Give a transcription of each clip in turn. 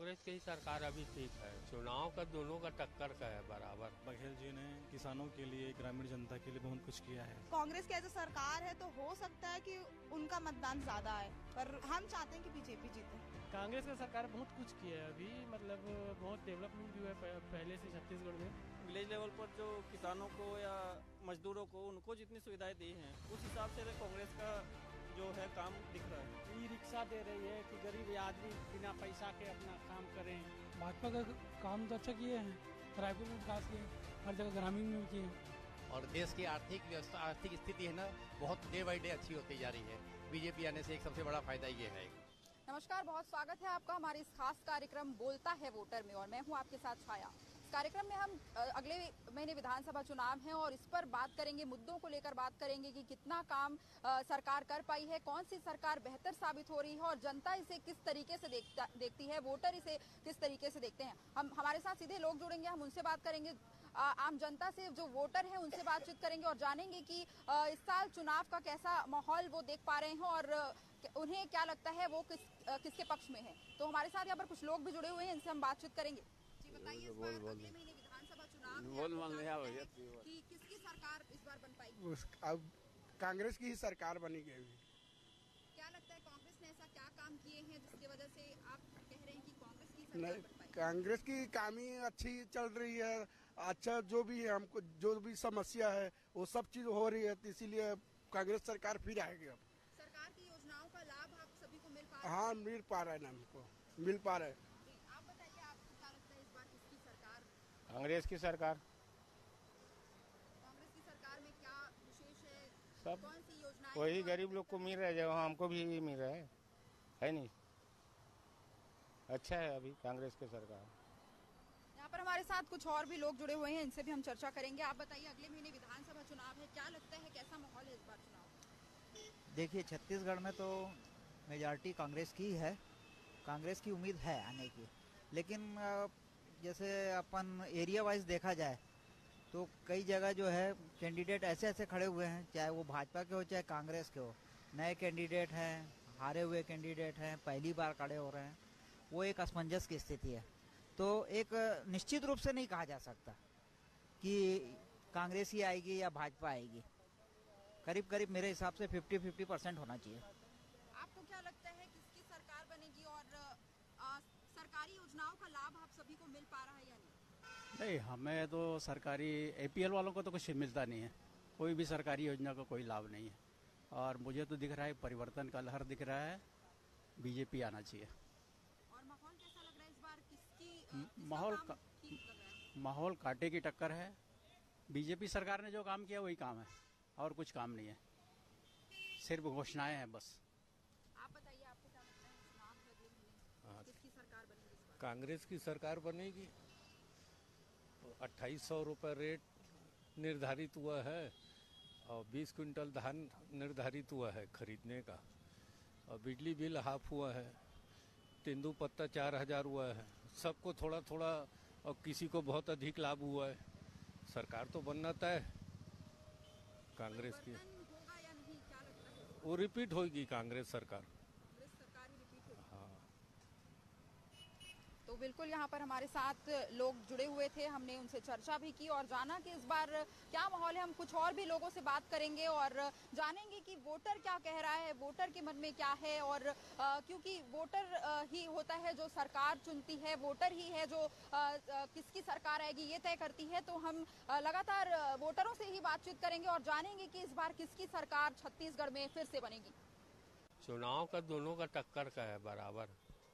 कांग्रेस की ही सरकार अभी ठीक है। चुनाव का दोनों का टक्कर का है बराबर। बघेल जी ने किसानों के लिए, ग्रामीण जनता के लिए बहुत कुछ किया है। कांग्रेस की ऐसी सरकार है तो हो सकता है कि उनका मतदान ज्यादा है, पर हम चाहते हैं कि बीजेपी जीते। कांग्रेस की सरकार बहुत कुछ किया है अभी, मतलब बहुत डेवलपमेंट भी हुआ है पहले से छत्तीसगढ़ में। विलेज लेवल पर जो किसानों को या मजदूरों को उनको जितनी सुविधाएं दी हैं उस हिसाब से कांग्रेस का जो है काम दिख रहा है। ई रिक्शा दे रही है कि गरीब आदमी बिना पैसा के अपना काम करें। भाजपा का काम तो अच्छा किए हैं, रायपुर में विकास किए, हर जगह ग्रामीण में किए। और देश की आर्थिक व्यवस्था, आर्थिक स्थिति है ना, बहुत डे बाई डे अच्छी होती जा रही है। बीजेपी आने से एक सबसे बड़ा फायदा ये है। नमस्कार, बहुत स्वागत है आपका हमारे इस खास कार्यक्रम बोलता है वोटर में, और मैं हूं आपके साथ छाया। इस कार्यक्रम में हम अगले महीने विधानसभा चुनाव हैं और इस पर बात करेंगे, मुद्दों को लेकर बात करेंगे कि कितना काम सरकार कर पाई है, कौन सी सरकार बेहतर साबित हो रही है और जनता इसे किस तरीके से देखती है, वोटर इसे किस तरीके से देखते हैं। हमारे साथ सीधे लोग जुड़ेंगे, हम उनसे बात करेंगे, आम जनता से, जो वोटर हैं उनसे बातचीत करेंगे और जानेंगे कि इस साल चुनाव का कैसा माहौल वो देख पा रहे हैं और उन्हें क्या लगता है वो किसके पक्ष में है। तो हमारे साथ यहाँ पर कुछ लोग भी जुड़े हुए हैं, इनसे हम बातचीत करेंगे। जी बताइए, इस बार अगले महीने विधानसभा चुनाव है कि किसकी सरकार इस बार बन पाएगी? अब कांग्रेस की ही सरकार बनेगी। क्या लगता है कांग्रेस ने ऐसा क्या काम किए हैं जिसकी वजह से आप कह रहे हैं कि कांग्रेस की सरकार बन पाएगी? कांग्रेस की काम ही अच्छी चल रही है। अच्छा, जो भी है, हमको जो भी समस्या है वो सब चीज हो रही है, तो इसीलिए कांग्रेस सरकार फिर आएगी। अब सरकार की योजनाओं का लाभ आप सभी को मिल पा रहा है? हाँ, मिल पा रहा है ना, हमको मिल पा रहा है। आप बताइए, आपको क्या लगता है इस बार किसकी सरकार? कांग्रेस की सरकार। कांग्रेस की सरकार में क्या विशेष है? सब कौन सी योजनाएं? वही गरीब लोग को मिल रहा है जो हमको भी मिल रहा है नहीं? अच्छा है अभी कांग्रेस की सरकार। यहाँ पर हमारे साथ कुछ और भी लोग जुड़े हुए हैं, इनसे भी हम चर्चा करेंगे। आप बताइए, अगले महीने विधानसभा चुनाव है, क्या लगता है कैसा माहौल है इस बार चुनाव? देखिए, छत्तीसगढ़ में तो मेजॉरिटी कांग्रेस की है, कांग्रेस की उम्मीद है आने की, लेकिन जैसे अपन एरिया वाइज देखा जाए तो कई जगह जो है कैंडिडेट ऐसे ऐसे खड़े हुए हैं, चाहे वो भाजपा के हो चाहे कांग्रेस के हो। नए कैंडिडेट हैं, हारे हुए कैंडिडेट हैं, पहली बार खड़े हो रहे हैं। वो एक असमंजस की स्थिति है। तो एक निश्चित रूप से नहीं कहा जा सकता कि कांग्रेस ही आएगी या भाजपा आएगी। करीब करीब मेरे हिसाब से 50-50% होना चाहिए। आपको क्या लगता है किसकी सरकार बनेगी और सरकारी योजनाओं का लाभ आप सभी को मिल पा रहा है या नहीं? नहीं, हमें तो सरकारी APL वालों को तो कुछ मिलता नहीं है, कोई भी सरकारी योजना का कोई लाभ नहीं है। और मुझे तो दिख रहा है परिवर्तन का लहर दिख रहा है, बीजेपी आना चाहिए। और माहौल कैसा लग रहा है इस बार? माहौल कांटे की टक्कर है। बीजेपी सरकार ने जो काम किया वही काम है और कुछ काम नहीं है, सिर्फ घोषणाएं हैं बस। आप बताइए, आपको क्या लगता है चुनाव अगले महीने किसकी सरकार बनेगी इस बार? कांग्रेस की सरकार बनेगी। 2800 रुपये रेट निर्धारित हुआ है और 20 क्विंटल धान निर्धारित हुआ है खरीदने का, और बिजली बिल हाफ हुआ है, तेंदुपत्ता 4000 हुआ है। सबको थोड़ा थोड़ा और किसी को बहुत अधिक लाभ हुआ है। सरकार तो बनना तय कांग्रेस की। होगा या नहीं, क्या लगता है? वो रिपीट होगी कांग्रेस सरकार। कांग्रेस सरकार ही रिपीट होगी। हाँ। तो बिल्कुल यहाँ पर हमारे साथ लोग जुड़े हुए थे, हमने उनसे चर्चा भी की और जाना कि इस बार क्या माहौल है। हम कुछ और भी लोगों से बात करेंगे और जानेंगे कि वोटर क्या कह रहा है, वोटर के मन में क्या है। और क्योंकि वोटर ही होता है जो सरकार चुनती है, वोटर ही है जो किसकी सरकार आएगी ये तय करती है। तो हम लगातार वोटरों से ही बातचीत करेंगे और जानेंगे कि इस बार किसकी सरकार छत्तीसगढ़ में फिर से बनेगी। चुनाव का दोनों का टक्कर का है बराबर।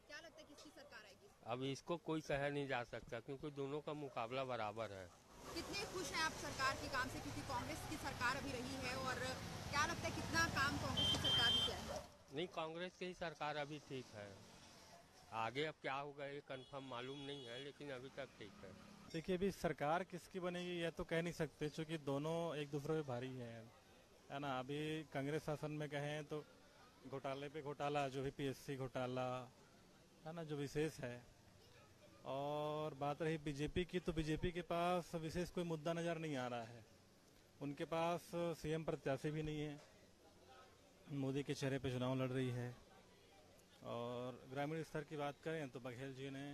क्या लगता है किसकी सरकार आएगी? अब इसको कोई कहा नहीं जा सकता क्योंकि दोनों का मुकाबला बराबर है। कितने खुश हैं आप सरकार के काम से, क्योंकि कांग्रेस की सरकार अभी रही है, और क्या लगता है कितना काम कांग्रेस की सरकार ने किया है? नहीं, कांग्रेस की ही सरकार अभी ठीक है। आगे अब क्या होगा ये कंफर्म मालूम नहीं है, लेकिन अभी तक ठीक है। देखिए, अभी सरकार किसकी बनेगी यह तो कह नहीं सकते, क्योंकि दोनों एक दूसरे पे भारी है ना। अभी कांग्रेस शासन में कहें तो घोटाले पे घोटाला, जो भी PSC घोटाला है ना, जो विशेष है। और बात रही बीजेपी की, तो बीजेपी के पास विशेष कोई मुद्दा नजर नहीं आ रहा है। उनके पास CM प्रत्याशी भी नहीं है, मोदी के चेहरे पे चुनाव लड़ रही है। और ग्रामीण स्तर की बात करें तो बघेल जी ने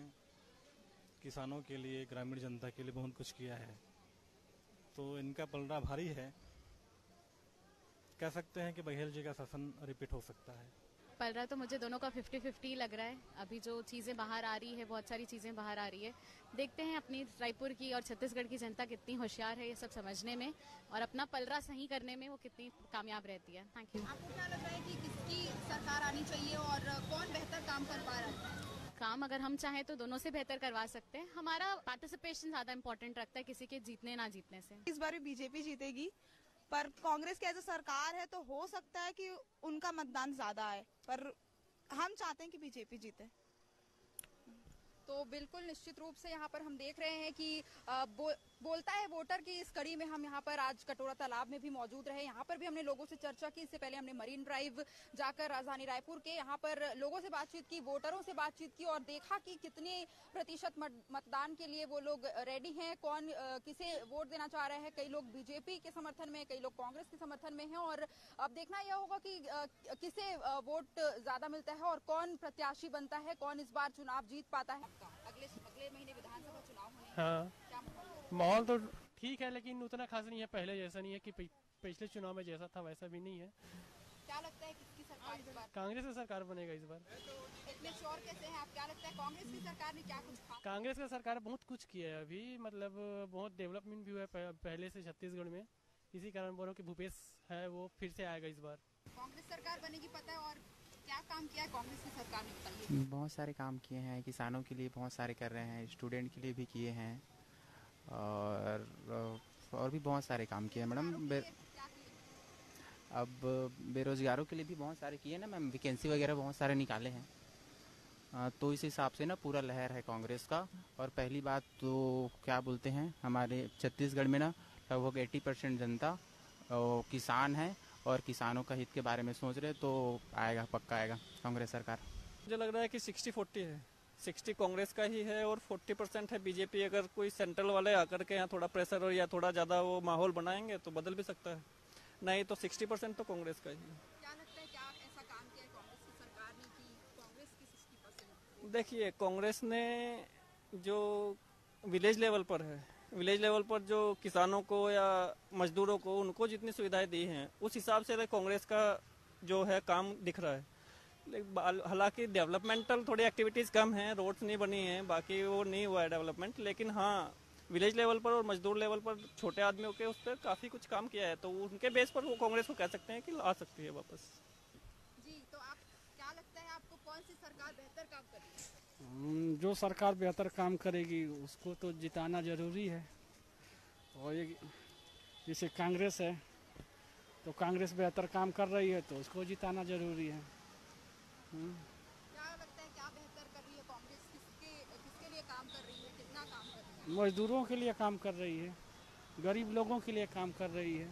किसानों के लिए, ग्रामीण जनता के लिए बहुत कुछ किया है, तो इनका पलड़ा भारी है। कह सकते हैं कि बघेल जी का शासन रिपीट हो सकता है। पलड़ा तो मुझे दोनों का 50-50 लग रहा है। अभी जो चीज़ें बाहर आ रही है, बहुत सारी चीज़ें बाहर आ रही है, देखते हैं अपनी रायपुर की और छत्तीसगढ़ की जनता कितनी होशियार है ये सब समझने में और अपना पलड़ा सही करने में वो कितनी कामयाब रहती है। Thank you. आपको क्या लग रहा है कि किसकी सरकार आनी चाहिए और कौन बेहतर काम कर पा रहा है? काम अगर हम चाहें तो दोनों से बेहतर करवा सकते हैं। हमारा पार्टिसिपेशन ज्यादा इम्पोर्टेंट रखता है किसी के जीतने ना जीतने से। इस बार भी बीजेपी जीतेगी, पर कांग्रेस की ऐसा सरकार है तो हो सकता है कि उनका मतदान ज्यादा है, पर हम चाहते हैं कि बीजेपी जीते। तो बिल्कुल निश्चित रूप से यहाँ पर हम देख रहे हैं कि बोलता है वोटर की इस कड़ी में हम यहाँ पर आज कटोरा तालाब में भी मौजूद रहे। यहाँ पर भी हमने लोगों से चर्चा की। इससे पहले हमने मरीन ड्राइव जाकर राजधानी रायपुर के यहाँ पर लोगों से बातचीत की, वोटरों से बातचीत की और देखा कि कितने प्रतिशत मतदान के लिए वो लोग रेडी हैं, कौन किसे वोट देना चाह रहे हैं। कई लोग बीजेपी के समर्थन में, कई लोग कांग्रेस के समर्थन में हैं और अब देखना यह होगा कि किसे वोट ज्यादा मिलता है और कौन प्रत्याशी बनता है, कौन इस बार चुनाव जीत पाता है। अगले महीने विधानसभा चुनाव होने हैं। हाँ, माहौल तो ठीक है लेकिन उतना खास नहीं है, पहले जैसा नहीं है कि पिछले चुनाव में जैसा था वैसा भी नहीं है। क्या लगता है किसकी सरकार इस बार? कांग्रेस का सरकार बनेगा इस बार। इतने श्योर कैसे हैं आप? क्या लगता है कांग्रेस की सरकार ने क्या कुछ कहा? कांग्रेस का सरकार बहुत कुछ किया है अभी, मतलब बहुत डेवलपमेंट भी हुआ है पहले से छत्तीसगढ़ में। इसी कारण बोलो कि भूपेश है वो फिर से आएगा इस बार। कांग्रेस सरकार बनेगी पता है, और क्या काम किया है कांग्रेस की सरकार ने बताइए। बहुत सारे काम किए हैं, किसानों के लिए बहुत सारे कर रहे हैं, स्टूडेंट के लिए भी किए हैं और भी बहुत सारे काम किए हैं मैडम। अब बेरोजगारों के लिए भी बहुत सारे किए ना मैम, वैकेंसी वगैरह बहुत सारे निकाले हैं। तो इस हिसाब से ना पूरा लहर है कांग्रेस का। और पहली बात तो क्या बोलते हैं, हमारे छत्तीसगढ़ में ना लगभग 80% जनता किसान है और किसानों का हित के बारे में सोच रहे, तो आएगा, पक्का आएगा कांग्रेस सरकार। मुझे लग रहा है कि 60-40 है, 60 कांग्रेस का ही है और 40% है बीजेपी। अगर कोई सेंट्रल वाले आकर के यहाँ थोड़ा प्रेशर और या थोड़ा ज्यादा वो माहौल बनाएंगे तो बदल भी सकता है, नहीं तो 60% तो कांग्रेस का ही है। क्या लगता है क्या ऐसा काम किया है कांग्रेस की सरकार ने कि कांग्रेस की 60%? देखिए, कांग्रेस ने जो विलेज लेवल पर है, विलेज लेवल पर जो किसानों को या मजदूरों को उनको जितनी सुविधाएं दी हैं उस हिसाब से कांग्रेस का जो है काम दिख रहा है। हालांकि डेवलपमेंटल थोड़ी एक्टिविटीज कम हैं, रोड्स नहीं बनी हैं, बाकी वो नहीं हुआ है डेवलपमेंट, लेकिन हाँ विलेज लेवल पर और मजदूर लेवल पर छोटे आदमियों के उस पर काफी कुछ काम किया है, तो उनके बेस पर वो कांग्रेस को कह सकते हैं कि ला सकती है वापस। जी, तो आप क्या लगता है आपको कौन सी सरकार बेहतर काम करेगी? जो सरकार बेहतर काम करेगी उसको तो जिताना जरूरी है। और ये जैसे कांग्रेस है तो कांग्रेस बेहतर काम कर रही है तो उसको जिताना जरूरी है। क्या लगता है क्या बेहतर कर रही है कांग्रेस? किसके लिए काम कर रही है, कितना काम कर रही है? मजदूरों के लिए काम कर रही है, गरीब लोगों के लिए काम कर रही है,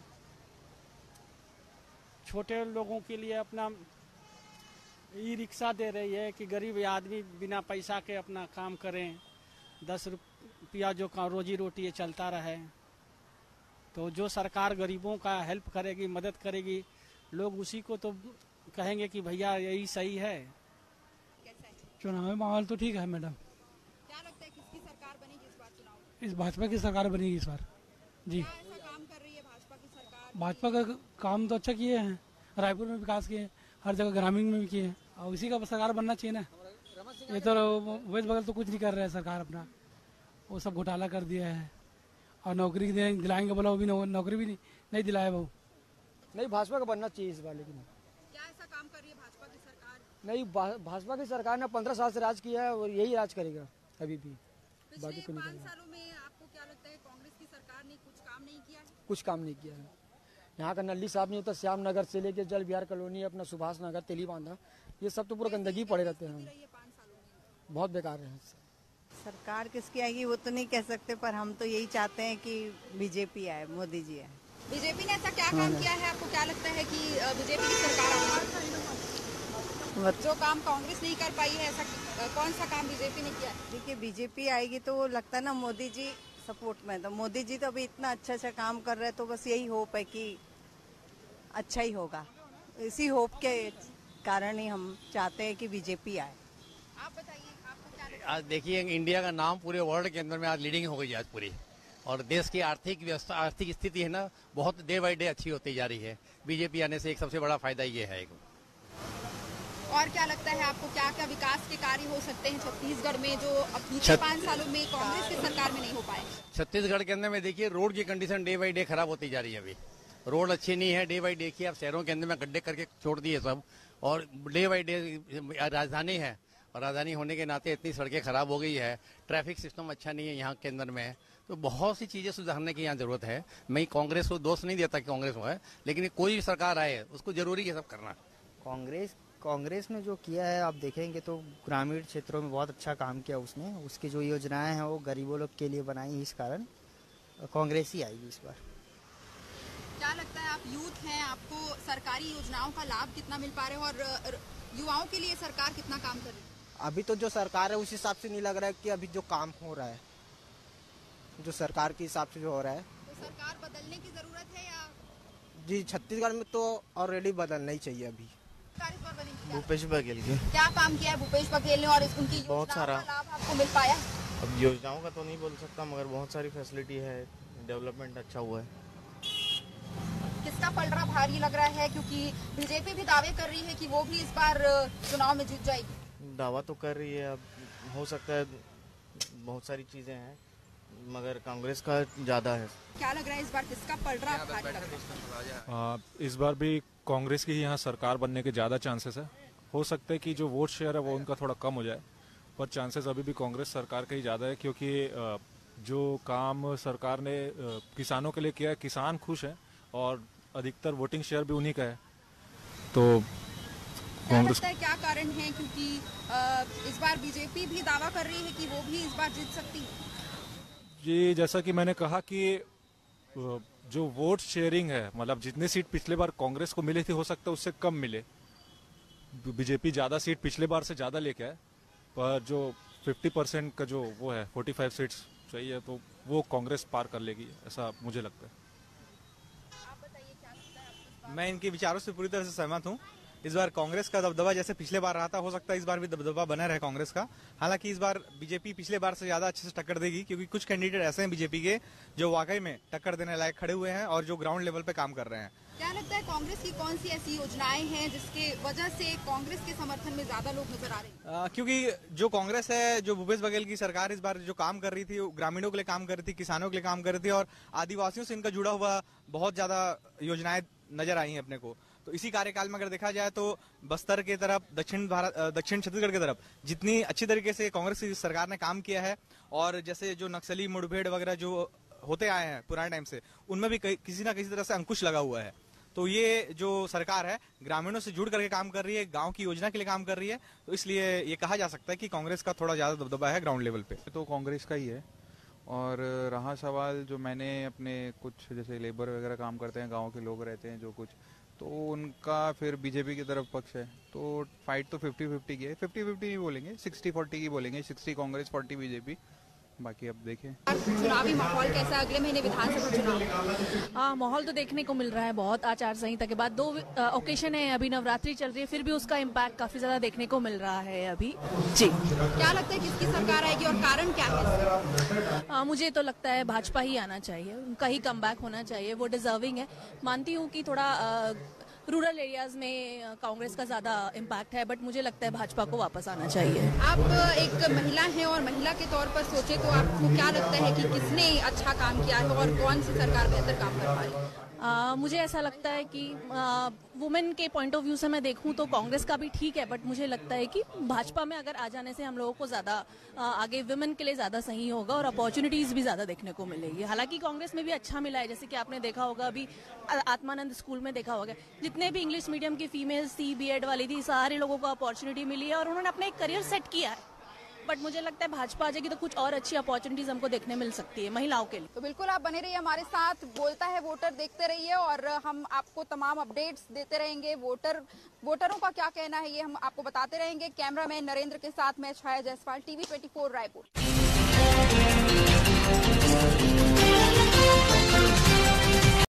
छोटे लोगों के लिए अपना ई रिक्शा दे रही है कि गरीब आदमी बिना पैसा के अपना काम करें, 10 रुपया जो का रोजी रोटी ये चलता रहे। तो जो सरकार गरीबों का हेल्प करेगी, मदद करेगी, लोग उसी को तो कहेंगे कि भैया यही सही है। चुनावी माहौल तो ठीक है मैडम। क्या लगता है किसकी सरकार बनेगी इस बार चुनाव? इस भाजपा की सरकार बनेगी इस बार। जी, क्या ऐसा काम कर रही है भाजपा की सरकार? भाजपा का काम तो अच्छा किए हैं, रायपुर में विकास किए, हर जगह ग्रामीण में भी किए, और इसी का सरकार बनना चाहिए ना। ये तो वेस्ट बगल तो कुछ नहीं कर रहा है सरकार अपना, वो सब घोटाला कर दिया है। और नौकरी दिलाएंगे बोला, वो भी नौकरी भी नहीं दिलाया वो। नहीं, भाजपा का बनना चाहिए इस बार। लेकिन क्या ऐसा काम कर रही है भाजपा की सरकार? नहीं, भाजपा की सरकार ने 15 साल से राज किया है और यही राज करेगा अभी भी। पिछले 5 सालों में आपको क्या लगता है कांग्रेस की सरकार ने कुछ काम नहीं किया है? कुछ काम नहीं किया है। यहाँ का नल्ली साहब नहीं होता, श्याम नगर से लेके जल बिहार कॉलोनी, अपना सुभाष नगर, तेली बांधा, ये सब तो पूरा गंदगी पड़े रहते हैं। बहुत बेकार है। सरकार किसकी आएगी वो तो नहीं कह सकते, पर हम तो यही चाहते हैं कि बीजेपी आए, मोदी जी आए। बीजेपी ने ऐसा क्या काम किया है आपको क्या लगता है कि बीजेपी की सरकार जो काम कांग्रेस नहीं कर पाई है, ऐसा कौन सा काम बीजेपी ने किया? देखिए, बीजेपी आएगी तो वो लगता है ना मोदी जी सपोर्ट में, तो मोदी जी तो अभी इतना अच्छा काम कर रहे हैं, तो बस यही होप है कि अच्छा ही होगा। इसी होप के कारण ही हम चाहते हैं कि बीजेपी आए। आप बताइए, आपको क्या लगता है? आज देखिए इंडिया का नाम पूरे वर्ल्ड के अंदर में आज लीडिंग हो गई है आज पूरी, और देश की आर्थिक व्यवस्था, आर्थिक स्थिति है ना, बहुत डे बाई डे अच्छी होती जा रही है। बीजेपी आने से एक सबसे बड़ा फायदा ये है। और क्या लगता है आपको, क्या क्या विकास के कार्य हो सकते हैं छत्तीसगढ़ में जो अब पिछले 5 सालों में कांग्रेस की सरकार में नहीं हो पाए? छत्तीसगढ़ के अंदर में देखिए रोड की कंडीशन डे बाई डे खराब होती जा रही है। अभी रोड अच्छी नहीं है, डे बाई डे की। अब शहरों के अंदर में गड्ढे करके छोड़ दिए सब, और डे बाई डे राजधानी है, और राजधानी होने के नाते इतनी सड़कें खराब हो गई है, ट्रैफिक सिस्टम अच्छा नहीं है यहाँ के अंदर में, तो बहुत सी चीजें सुधारने की यहाँ जरूरत है। मैं कांग्रेस को दोष नहीं देता कि कांग्रेस हो है, लेकिन कोई भी सरकार आए उसको जरूरी है सब करना। कांग्रेस ने जो किया है आप देखेंगे तो ग्रामीण क्षेत्रों में बहुत अच्छा काम किया उसने। उसकी जो योजनाएं हैं वो गरीबों लोग के लिए बनाई, इस कारण कांग्रेस ही आएगी इस बार। क्या लगता है, आप यूथ हैं, आपको सरकारी योजनाओं का लाभ कितना मिल पा रहे हैं और युवाओं के लिए सरकार कितना काम कर रही है? अभी तो जो सरकार है उस हिसाब से नहीं लग रहा है कि अभी जो काम हो रहा है, जो सरकार के हिसाब से जो हो रहा है, तो सरकार बदलने की जरूरत है या? जी छत्तीसगढ़ में तो ऑलरेडी बदलना ही चाहिए अभी। भूपेश बघेल के क्या काम किया है भूपेश बघेल ने और उनकी बहुत सारा लाभ आपको मिल पाया? अब योजनाओं का तो नहीं बोल सकता, मगर बहुत सारी फैसिलिटी है, डेवलपमेंट अच्छा हुआ है। किसका पलड़ा भारी लग रहा है, क्योंकि बीजेपी भी दावे कर रही है कि वो भी इस बार चुनाव में जीत जाएगी? दावा तो कर रही है, अब हो सकता है, बहुत सारी चीजें हैं, मगर कांग्रेस का ज्यादा है। क्या लग रहा है इस बार किसका पलड़ा भारी लग रहा है? इस बार भी कांग्रेस की यहाँ सरकार बनने के ज्यादा चांसेस है। हो सकता है कि जो वोट शेयर है वो उनका थोड़ा कम हो जाए, पर चांसेस अभी भी कांग्रेस सरकार का ही ज्यादा है, क्योंकि जो काम सरकार ने किसानों के लिए किया है, किसान खुश है और अधिकतर वोटिंग शेयर भी उन्हीं का है। तो कांग्रेस का क्या कारण है, क्योंकि इस बार बीजेपी भी दावा कर रही है कि वो भी इस बार जीत सकती है? ये जैसा कि मैंने कहा कि जो वोट शेयरिंग है, मतलब जितनी सीट पिछले बार कांग्रेस को मिली थी हो सकता है उससे कम मिले। बीजेपी ज्यादा सीट पिछले बार से ज्यादा लेके आए, पर जो 50% का जो वो है 45 सीट्स चाहिए, तो वो कांग्रेस पार कर लेगी, ऐसा मुझे लगता है। मैं इनके विचारों से पूरी तरह से सहमत हूँ। इस बार कांग्रेस का दबदबा जैसे पिछले बार रहा था, हो सकता है इस बार भी दबदबा बना रहे कांग्रेस का। हालांकि इस बार बीजेपी पिछले बार से ज्यादा अच्छे से टक्कर देगी, क्योंकि कुछ कैंडिडेट ऐसे हैं बीजेपी के जो वाकई में टक्कर देने लायक खड़े हुए हैं और जो ग्राउंड लेवल पे काम कर रहे हैं। क्या लगता है कांग्रेस की कौन सी ऐसी योजनाएं हैं जिसके वजह से कांग्रेस के समर्थन में ज्यादा लोग नजर आ रहे हैं? क्योंकि जो कांग्रेस है, जो भूपेश बघेल की सरकार इस बार जो काम कर रही थी, ग्रामीणों के लिए काम कर रही थी, किसानों के लिए काम कर रही थी, और आदिवासियों से इनका जुड़ा हुआ बहुत ज्यादा योजनाएं नजर आई हैं अपने को। तो इसी कार्यकाल में अगर देखा जाए तो बस्तर के तरफ, दक्षिण छत्तीसगढ़ की तरफ जितनी अच्छी तरीके से कांग्रेस की सरकार ने काम किया है, और जैसे जो नक्सली मुठभेड़ वगैरह जो होते आए हैं पुराने टाइम से, उनमें भी किसी ना किसी तरह से अंकुश लगा हुआ है। तो ये जो सरकार है ग्रामीणों से जुड़ करके काम कर रही है, गांव की योजना के लिए काम कर रही है, तो इसलिए ये कहा जा सकता है कि कांग्रेस का थोड़ा ज्यादा दबदबा है ग्राउंड लेवल पे। तो कांग्रेस का ही है। और रहा सवाल जो मैंने अपने कुछ जैसे लेबर वगैरह काम करते हैं, गांव के लोग रहते हैं जो कुछ, तो उनका फिर बीजेपी की तरफ पक्ष है। तो फाइट तो 50-50 की है, 50-50 नहीं बोलेंगे, 60-40 की बोलेंगे, 60 कांग्रेस 40 बीजेपी। बाकी अब देखें चुनावी माहौल कैसा, अगले महीने विधानसभा चुनाव? हाँ, माहौल तो देखने को मिल रहा है बहुत। आचार संहिता के बाद 2 ओकेशन है, अभी नवरात्रि चल रही है, फिर भी उसका इम्पैक्ट काफी ज्यादा देखने को मिल रहा है अभी। जी, क्या लगता है किसकी सरकार आएगी और कारण क्या है? मुझे तो लगता है भाजपा ही आना चाहिए, उनका ही कमबैक होना चाहिए, वो डिजर्विंग है। मानती हूँ कि थोड़ा रूरल एरियाज में कांग्रेस का ज्यादा इम्पैक्ट है, बट मुझे लगता है भाजपा को वापस आना चाहिए। आप एक महिला हैं और महिला के तौर पर सोचे तो आपको क्या लगता है कि किसने अच्छा काम किया है और कौन सी सरकार बेहतर काम कर पाई? मुझे ऐसा लगता है कि वुमेन के पॉइंट ऑफ व्यू से मैं देखूं तो कांग्रेस का भी ठीक है, बट मुझे लगता है कि भाजपा में अगर आ जाने से हम लोगों को ज्यादा आगे वुमेन के लिए ज्यादा सही होगा और अपॉर्चुनिटीज भी ज्यादा देखने को मिलेगी। हालांकि कांग्रेस में भी अच्छा मिला है, जैसे कि आपने देखा होगा अभी आत्मानंद स्कूल में देखा होगा, जितने भी इंग्लिश मीडियम की फीमेल्स थी, बीएड वाली थी, सारे लोगों को अपॉर्चुनिटी मिली है और उन्होंने अपना एक करियर सेट किया है। बट मुझे लगता है भाजपा आ जाएगी तो कुछ और अच्छी अपॉर्चुनिटीज हमको देखने मिल सकती है महिलाओं के लिए। तो बिल्कुल आप बने रहिए हमारे साथ, बोलता है वोटर देखते रहिए और हम आपको तमाम अपडेट्स देते रहेंगे। वोटरों का क्या कहना है ये हम आपको बताते रहेंगे। कैमरामैन नरेंद्र के साथ मैं छाया जायसवाल, TV 24 रायपुर।